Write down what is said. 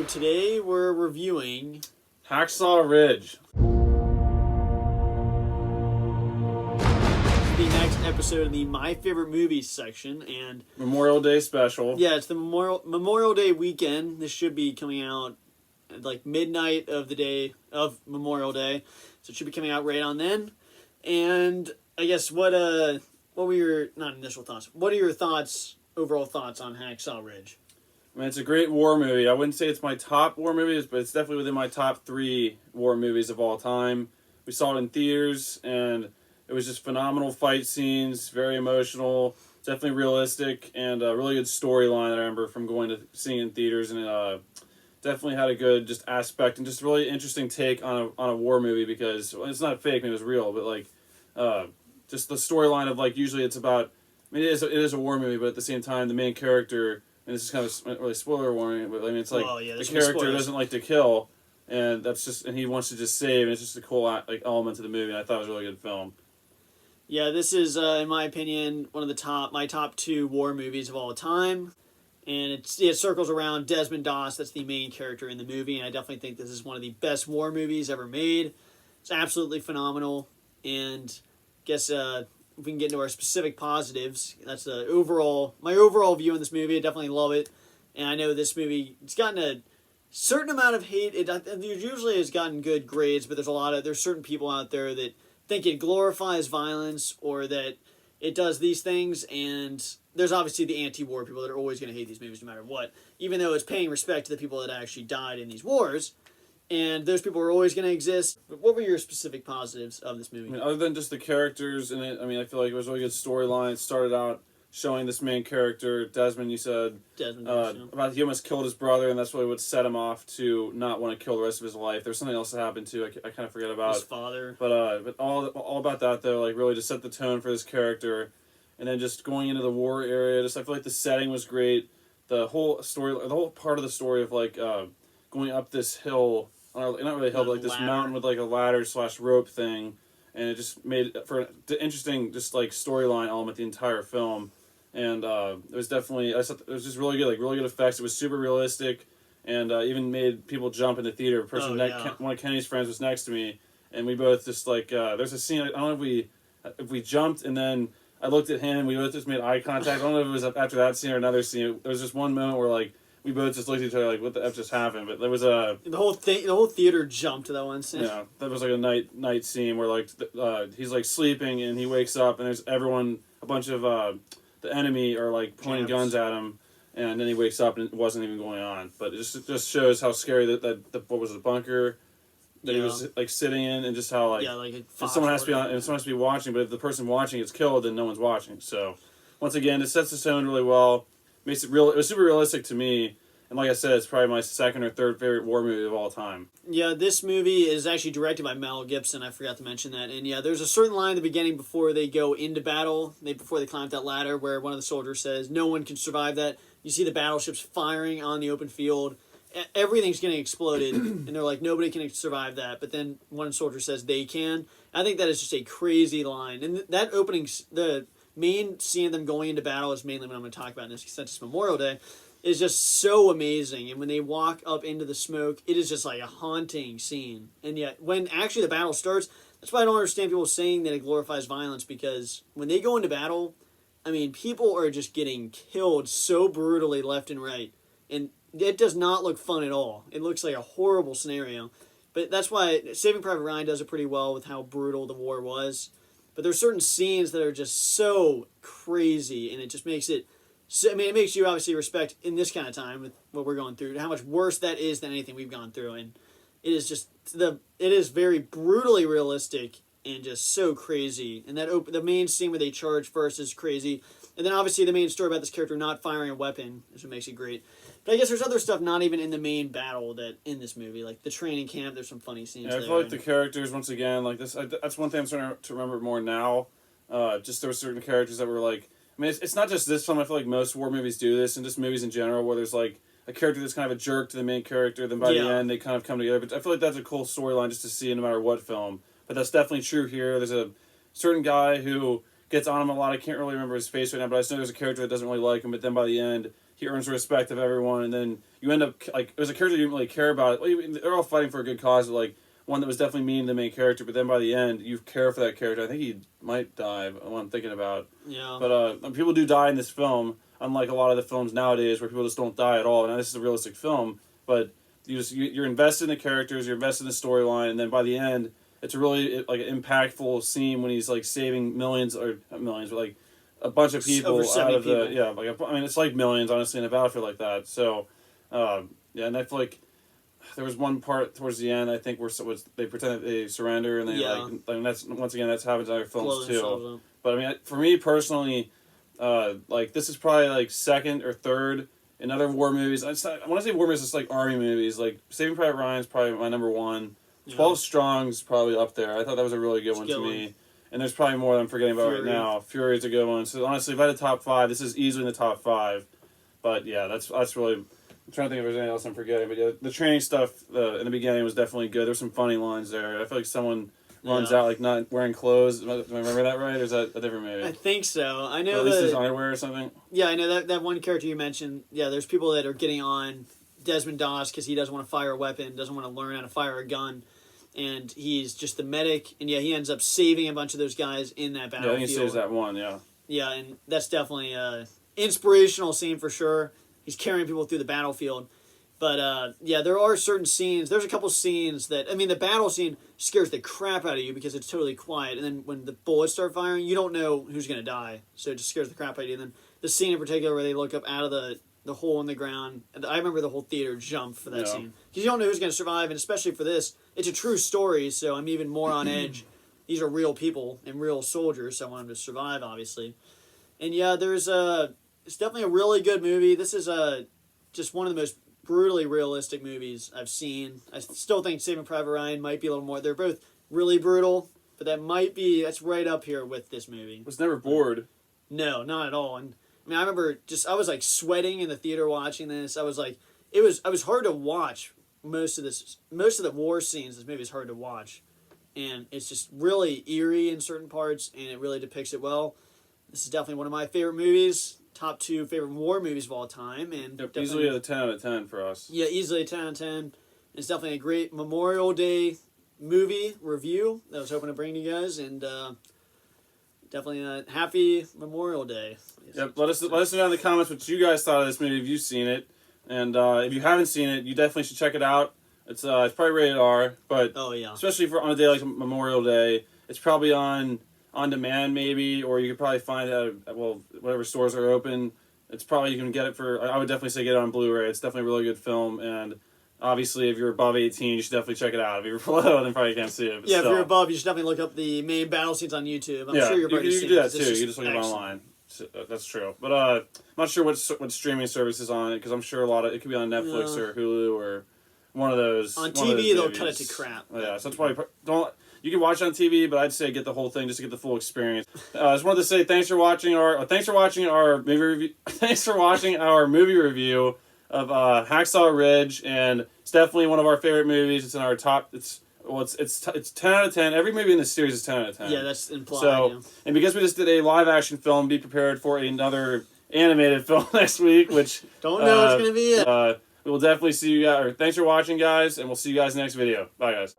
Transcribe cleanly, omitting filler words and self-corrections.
So today we're reviewing Hacksaw Ridge. the next episode of the My Favorite Movies section, and Memorial Day special. yeah, it's the Memorial Day weekend. This should be coming out at like midnight of the day of Memorial Day, so it should be coming out right on then. And I guess what were your not initial thoughts? What are your overall thoughts on Hacksaw Ridge? I mean, it's a great war movie. I wouldn't say it's my top war movies, but it's definitely within my top 3 war movies of all time. We saw it in theaters, and it was just phenomenal fight scenes, very emotional, definitely realistic, and a really good storyline that I remember from going to seeing it in theaters, and it definitely had a good just aspect and just really interesting take on a war movie because it's not fake, I mean, it was real, but like just the storyline of like usually it's about, I mean, it is a war movie, but at the same time the main character, and this is kind of really spoiler warning, but I mean it's like the character doesn't like to kill, and he wants to just save, and it's just a cool like element to the movie, and I thought it was a really good film. Yeah, this is in my opinion one of my top 2 war movies of all time. And it circles around Desmond Doss. That's the main character in the movie, and I definitely think this is one of the best war movies ever made. It's absolutely phenomenal, and I guess if we can get into our specific positives, that's my overall view on this movie. I definitely love it, and I know this movie, it's gotten a certain amount of hate. It usually has gotten good grades, but there's certain people out there that think it glorifies violence or that it does these things, and there's obviously the anti-war people that are always going to hate these movies no matter what, even though it's paying respect to the people that actually died in these wars, and those people are always going to exist. But what were your specific positives of this movie? I mean, other than just the characters in it, I mean, I feel like it was a really good storyline. It started out showing this main character, Desmond, you said, about he almost killed his brother, and that's really what set him off to not want to kill the rest of his life. There's something else that happened too. I kind of forget about his father. But all about that though, like really just set the tone for this character, and then just going into the war area. Just I feel like the setting was great. The whole part of the story of like going up this hill, not really a hill, but like this mountain with like a ladder / rope thing, and it just made for an interesting just like storyline element the entire film. And it was definitely, I thought it was just really good, like really good effects. It was super realistic, and even made people jump in the theater. One of Kenny's friends was next to me, and we both just like there's a scene. I don't know if we jumped, and then I looked at him. We both just made eye contact. I don't know if it was after that scene or another scene. There was just one moment where like we both just looked at each other like, what the F just happened? But there was the whole theater jumped to that one scene. Yeah, that was like a night scene where like he's like sleeping and he wakes up and there's a bunch of the enemy are like pointing guns at him, and then he wakes up and it wasn't even going on. But it just shows how scary that what was the bunker that he was like sitting in, and just how like someone has to be watching. But if the person watching gets killed, then no one's watching. So once again, it sets the tone really well. Makes it real. It was super realistic to me. And like I said, it's probably my second or third favorite war movie of all time. Yeah, this movie is actually directed by Mel Gibson. I forgot to mention that. And yeah, there's a certain line at the beginning before they go into battle, before they climb up that ladder, where one of the soldiers says, "No one can survive that." You see the battleships firing on the open field. Everything's getting exploded. And they're like, nobody can survive that. But then one soldier says they can. I think that is just a crazy line. And that opening, the main scene of them going into battle is mainly what I'm going to talk about in this, since it's Memorial Day. Is just so amazing, and when they walk up into the smoke, it is just like a haunting scene. And yet, when actually the battle starts, that's why I don't understand people saying that it glorifies violence, because when they go into battle, I mean, people are just getting killed so brutally left and right, and it does not look fun at all. It looks like a horrible scenario, but that's why Saving Private Ryan does it pretty well with how brutal the war was. But there's certain scenes that are just so crazy, and it just makes it. So, I mean, it makes you obviously respect, in this kind of time, with what we're going through, how much worse that is than anything we've gone through. And it is just, it is very brutally realistic and just so crazy. And the main scene where they charge first is crazy. And then obviously the main story about this character not firing a weapon is what makes it great. But I guess there's other stuff not even in the main battle that in this movie. Like the training camp, there's some funny scenes there. I feel like the characters, once again, like this, that's one thing I'm starting to remember more now. Just there were certain characters that were like, I mean, it's not just this film. I feel like most war movies do this, and just movies in general, where there's like a character that's kind of a jerk to the main character, then by the end they kind of come together. But I feel like that's a cool storyline just to see no matter what film. But that's definitely true here. There's a certain guy who gets on him a lot. I can't really remember his face right now, but I just know there's a character that doesn't really like him. But then by the end, he earns the respect of everyone, and then you end up like it was a character you didn't really care about. They're all fighting for a good cause, but like one that was definitely mean to the main character. But then by the end, you care for that character. I think he might die. What I'm thinking about. Yeah. But people do die in this film, unlike a lot of the films nowadays where people just don't die at all. Now this is a realistic film, but you're invested in the characters, you're invested in the storyline, and then by the end, it's a really like an impactful scene when he's like saving millions or not millions, but like a bunch of people out of the I mean it's like millions honestly in a battlefield like that. So yeah, and I feel like there was one part towards the end I think where they pretend that they surrender and they like that's once again that's happened in other films too. But I mean for me personally, like this is probably like second or third in other war movies. I want to say war movies, it's like army movies. Like Saving Private Ryan's probably my number one. 12 Strong's probably up there. I thought that was a really good one to me. And there's probably more that I'm forgetting about right now. Fury's a good one. So honestly, if I had a top 5, this is easily in the top 5. But yeah, that's really. I'm trying to think if there's anything else I'm forgetting. But yeah, the training stuff in the beginning was definitely good. There's some funny lines there. I feel like someone runs out like not wearing clothes. Do I remember that right? Or is that a different movie? I think so. I know or at least his underwear or something. Yeah, I know that one character you mentioned. Yeah, there's people that are getting on Desmond Doss because he doesn't want to fire a weapon, doesn't want to learn how to fire a gun. And he's just the medic, and yeah, he ends up saving a bunch of those guys in that battlefield. Yeah, he saves that one, yeah. Yeah, and that's definitely an inspirational scene for sure. He's carrying people through the battlefield. But, yeah, there are certain scenes. There's a couple scenes that, I mean, the battle scene scares the crap out of you because it's totally quiet. And then when the bullets start firing, you don't know who's going to die. So it just scares the crap out of you. And then the scene in particular where they look up out of the hole in the ground. I remember the whole theater jumped for that scene. Because you don't know who's going to survive, and especially for this, it's a true story, so I'm even more on edge. These are real people and real soldiers, so I want them to survive, obviously. And yeah, it's definitely a really good movie. This is just one of the most brutally realistic movies I've seen. I still think Saving Private Ryan might be a little more. They're both really brutal, but that's right up here with this movie. I was never bored. No, not at all. And I mean, I remember I was like sweating in the theater watching this. I was like, it was hard to watch most of the war scenes. This movie is hard to watch, and it's just really eerie in certain parts, and it really depicts it well. This is definitely one of my favorite movies, top 2 favorite war movies of all time, and easily a 10 out of 10 for us. Yeah, easily a 10 out of 10. It's definitely a great Memorial Day movie review that I was hoping to bring to you guys, and definitely a happy Memorial Day. Yep, let us know down in the comments what you guys thought of this movie if you've seen it. And if you haven't seen it, you definitely should check it out. It's probably rated R, but especially for on a day like Memorial Day, it's probably on demand maybe, or you could probably find it at whatever stores are open. It's probably you can get it for. I would definitely say get it on Blu-ray. It's definitely a really good film, and obviously if you're above 18, you should definitely check it out. If you're below, then probably can't see it. Yeah, if you're above, you should definitely look up the main battle scenes on YouTube. I'm sure you're probably you can do that too. You just look it online. That's true, but I'm not sure what streaming service is on it because I'm sure it could be on Netflix or Hulu or one of those. On TV, they'll cut it to crap. Yeah, so that's why you can watch it on TV, but I'd say get the whole thing just to get the full experience. I just wanted to say thanks for watching our movie review. Thanks for watching our movie review of Hacksaw Ridge, and it's definitely one of our favorite movies. It's in our top. It's 10 out of 10. Every movie in this series is 10 out of 10. Yeah, that's implied. So, and because we just did a live action film, be prepared for another animated film next week, which don't know what's gonna be it. We will definitely see you guys. Thanks for watching, guys, and we'll see you guys in the next video. Bye, guys.